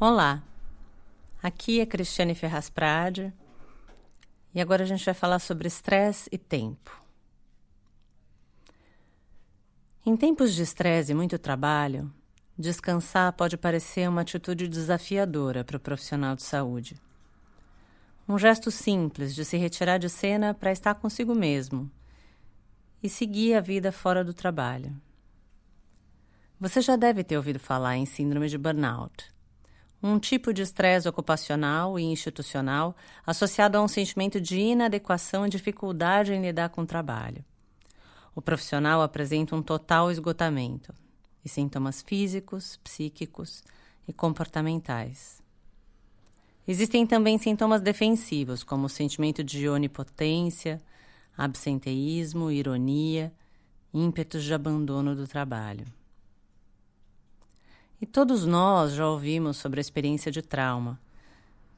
Olá, aqui é Cristiane Ferraz Prade e agora a gente vai falar sobre estresse e tempo. Em tempos de estresse e muito trabalho, descansar pode parecer uma atitude desafiadora para o profissional de saúde. Um gesto simples de se retirar de cena para estar consigo mesmo e seguir a vida fora do trabalho. Você já deve ter ouvido falar em síndrome de burnout, um tipo de estresse ocupacional e institucional associado a um sentimento de inadequação e dificuldade em lidar com o trabalho. O profissional apresenta um total esgotamento e sintomas físicos, psíquicos e comportamentais. Existem também sintomas defensivos, como o sentimento de onipotência, absenteísmo, ironia, ímpetos de abandono do trabalho. E todos nós já ouvimos sobre a experiência de trauma,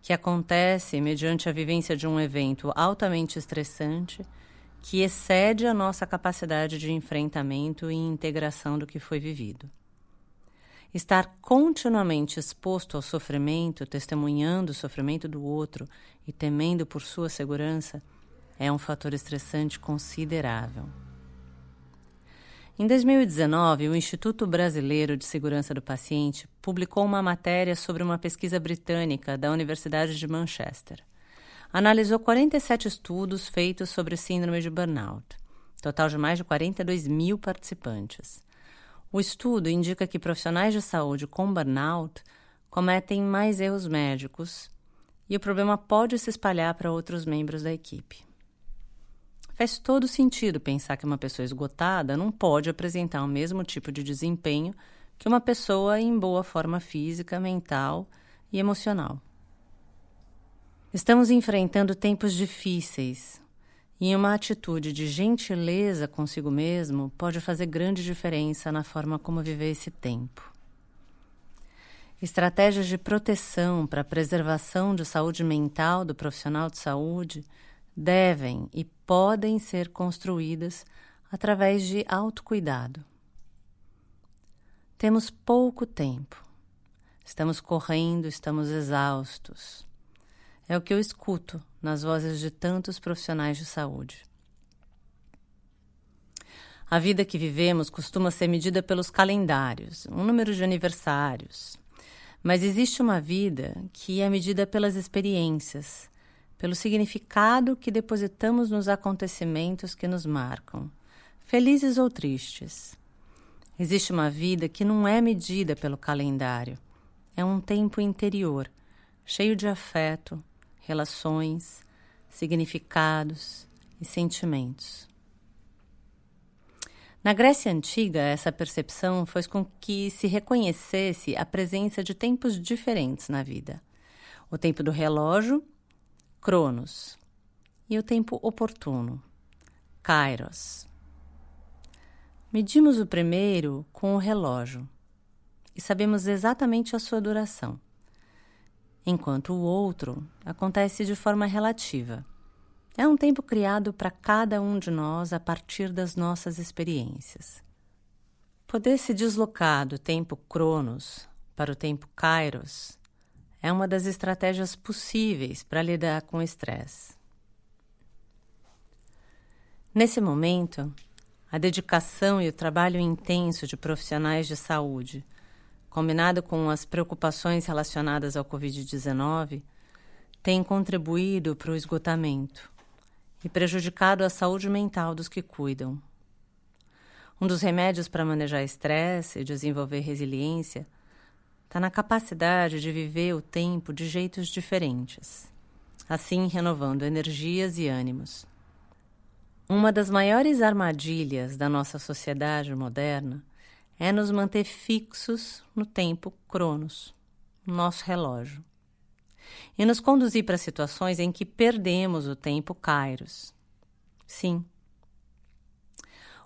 que acontece mediante a vivência de um evento altamente estressante que excede a nossa capacidade de enfrentamento e integração do que foi vivido. Estar continuamente exposto ao sofrimento, testemunhando o sofrimento do outro e temendo por sua segurança é um fator estressante considerável. Em 2019, o Instituto Brasileiro de Segurança do Paciente publicou uma matéria sobre uma pesquisa britânica da Universidade de Manchester. Analisou 47 estudos feitos sobre síndrome de burnout, total de mais de 42 mil participantes. O estudo indica que profissionais de saúde com burnout cometem mais erros médicos e o problema pode se espalhar para outros membros da equipe. Faz todo sentido pensar que uma pessoa esgotada não pode apresentar o mesmo tipo de desempenho que uma pessoa em boa forma física, mental e emocional. Estamos enfrentando tempos difíceis e uma atitude de gentileza consigo mesmo pode fazer grande diferença na forma como viver esse tempo. Estratégias de proteção para a preservação de saúde mental do profissional de saúde devem e podem ser construídas através de autocuidado. Temos pouco tempo. Estamos correndo, estamos exaustos. É o que eu escuto nas vozes de tantos profissionais de saúde. A vida que vivemos costuma ser medida pelos calendários, um número de aniversários. Mas existe uma vida que é medida pelas experiências, pelo significado que depositamos nos acontecimentos que nos marcam, felizes ou tristes. Existe uma vida que não é medida pelo calendário. É um tempo interior, cheio de afeto, relações, significados e sentimentos. Na Grécia Antiga, essa percepção fez com que se reconhecesse a presença de tempos diferentes na vida. O tempo do relógio, Cronos, e o tempo oportuno, Kairos. Medimos o primeiro com o relógio e sabemos exatamente a sua duração, enquanto o outro acontece de forma relativa. É um tempo criado para cada um de nós a partir das nossas experiências. Poder se deslocar do tempo Cronos para o tempo Kairos é uma das estratégias possíveis para lidar com o estresse. Nesse momento, a dedicação e o trabalho intenso de profissionais de saúde, combinado com as preocupações relacionadas ao Covid-19, tem contribuído para o esgotamento e prejudicado a saúde mental dos que cuidam. Um dos remédios para manejar estresse e desenvolver resiliência está na capacidade de viver o tempo de jeitos diferentes, assim renovando energias e ânimos. Uma das maiores armadilhas da nossa sociedade moderna é nos manter fixos no tempo Cronos, nosso relógio, e nos conduzir para situações em que perdemos o tempo Kairos. Sim,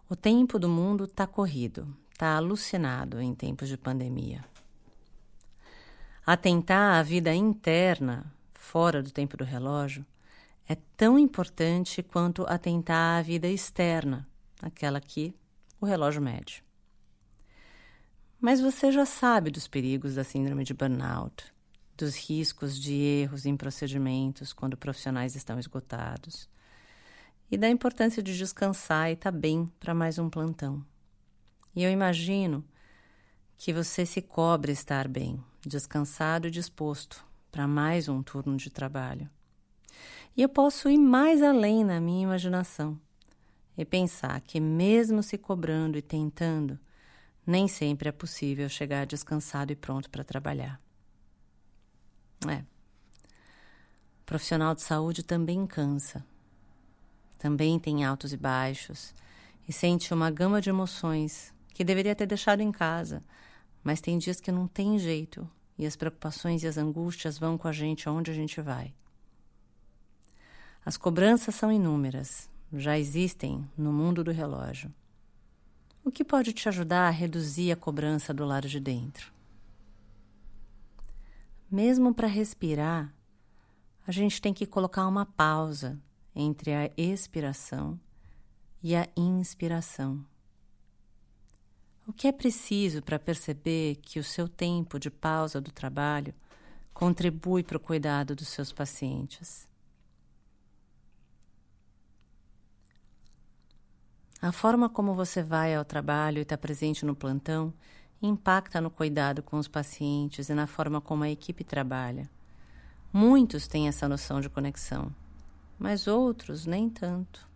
o tempo do mundo está corrido, está alucinado em tempos de pandemia. Atentar à vida interna, fora do tempo do relógio, é tão importante quanto atentar à vida externa, aquela que o relógio mede. Mas você já sabe dos perigos da síndrome de burnout dos riscos de erros em procedimentos quando profissionais estão esgotados, e da importância de descansar e estar bem para mais um plantão. E eu imagino que você se cobre estar bem, descansado e disposto para mais um turno de trabalho. E eu posso ir mais além na minha imaginação e pensar que mesmo se cobrando e tentando, nem sempre é possível chegar descansado e pronto para trabalhar. O profissional de saúde também cansa, também tem altos e baixos e sente uma gama de emoções que deveria ter deixado em casa, mas tem dias que não tem jeito e as preocupações e as angústias vão com a gente aonde a gente vai. As cobranças são inúmeras, já existem no mundo do relógio. O que pode te ajudar a reduzir a cobrança do lado de dentro? Mesmo para respirar, a gente tem que colocar uma pausa entre a expiração e a inspiração. O que é preciso para perceber que o seu tempo de pausa do trabalho contribui para o cuidado dos seus pacientes? A forma como você vai ao trabalho e está presente no plantão impacta no cuidado com os pacientes e na forma como a equipe trabalha. Muitos têm essa noção de conexão, mas outros nem tanto.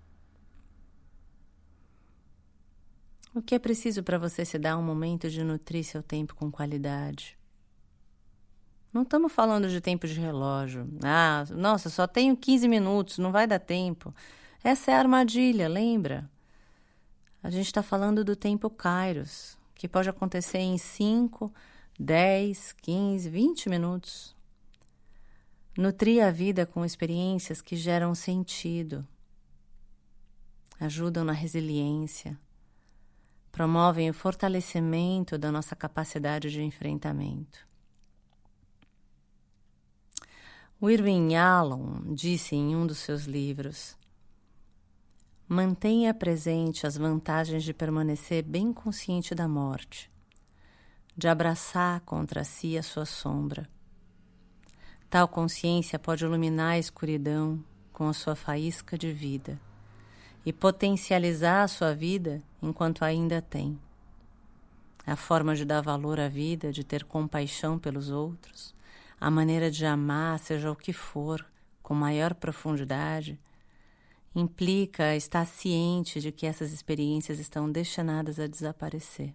O que é preciso para você se dar um momento de nutrir seu tempo com qualidade? Não estamos falando de tempo de relógio. Nossa, só tenho 15 minutos, não vai dar tempo. Essa é a armadilha, lembra? A gente está falando do tempo Kairos, que pode acontecer em 5, 10, 15, 20 minutos. Nutrir a vida com experiências que geram sentido, ajudam na resiliência, promovem o fortalecimento da nossa capacidade de enfrentamento. O Irving Yalom disse em um dos seus livros: mantenha presente as vantagens de permanecer bem consciente da morte, de abraçar contra si a sua sombra. Tal consciência pode iluminar a escuridão com a sua faísca de vida e potencializar a sua vida enquanto ainda tem. A forma de dar valor à vida, de ter compaixão pelos outros, a maneira de amar, seja o que for, com maior profundidade, implica estar ciente de que essas experiências estão destinadas a desaparecer.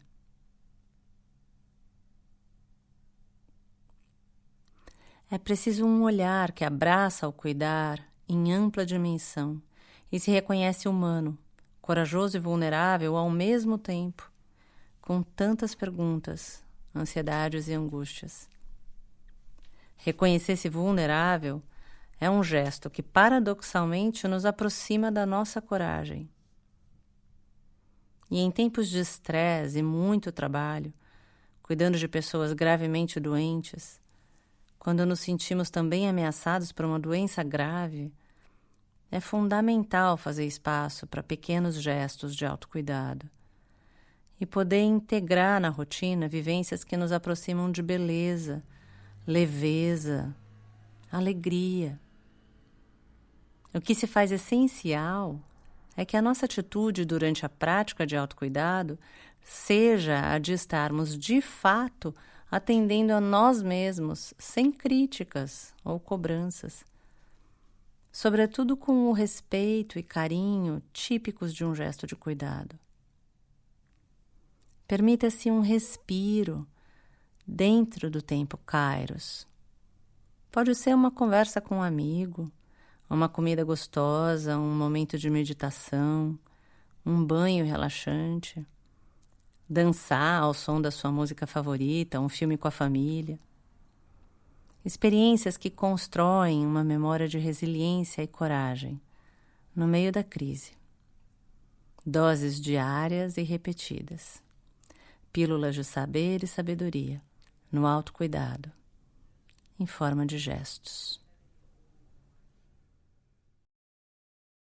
É preciso um olhar que abraça o cuidar em ampla dimensão e se reconhece humano, corajoso e vulnerável ao mesmo tempo, com tantas perguntas, ansiedades e angústias. Reconhecer-se vulnerável é um gesto que paradoxalmente nos aproxima da nossa coragem. E em tempos de estresse e muito trabalho, cuidando de pessoas gravemente doentes, quando nos sentimos também ameaçados por uma doença grave, é fundamental fazer espaço para pequenos gestos de autocuidado e poder integrar na rotina vivências que nos aproximam de beleza, leveza, alegria. O que se faz essencial é que a nossa atitude durante a prática de autocuidado seja a de estarmos de fato atendendo a nós mesmos, sem críticas ou cobranças, sobretudo com o respeito e carinho típicos de um gesto de cuidado. Permita-se um respiro dentro do tempo Kairos. Pode ser uma conversa com um amigo, uma comida gostosa, um momento de meditação, um banho relaxante, dançar ao som da sua música favorita, um filme com a família. Experiências que constroem uma memória de resiliência e coragem no meio da crise. Doses diárias e repetidas. Pílulas de saber e sabedoria no autocuidado, em forma de gestos.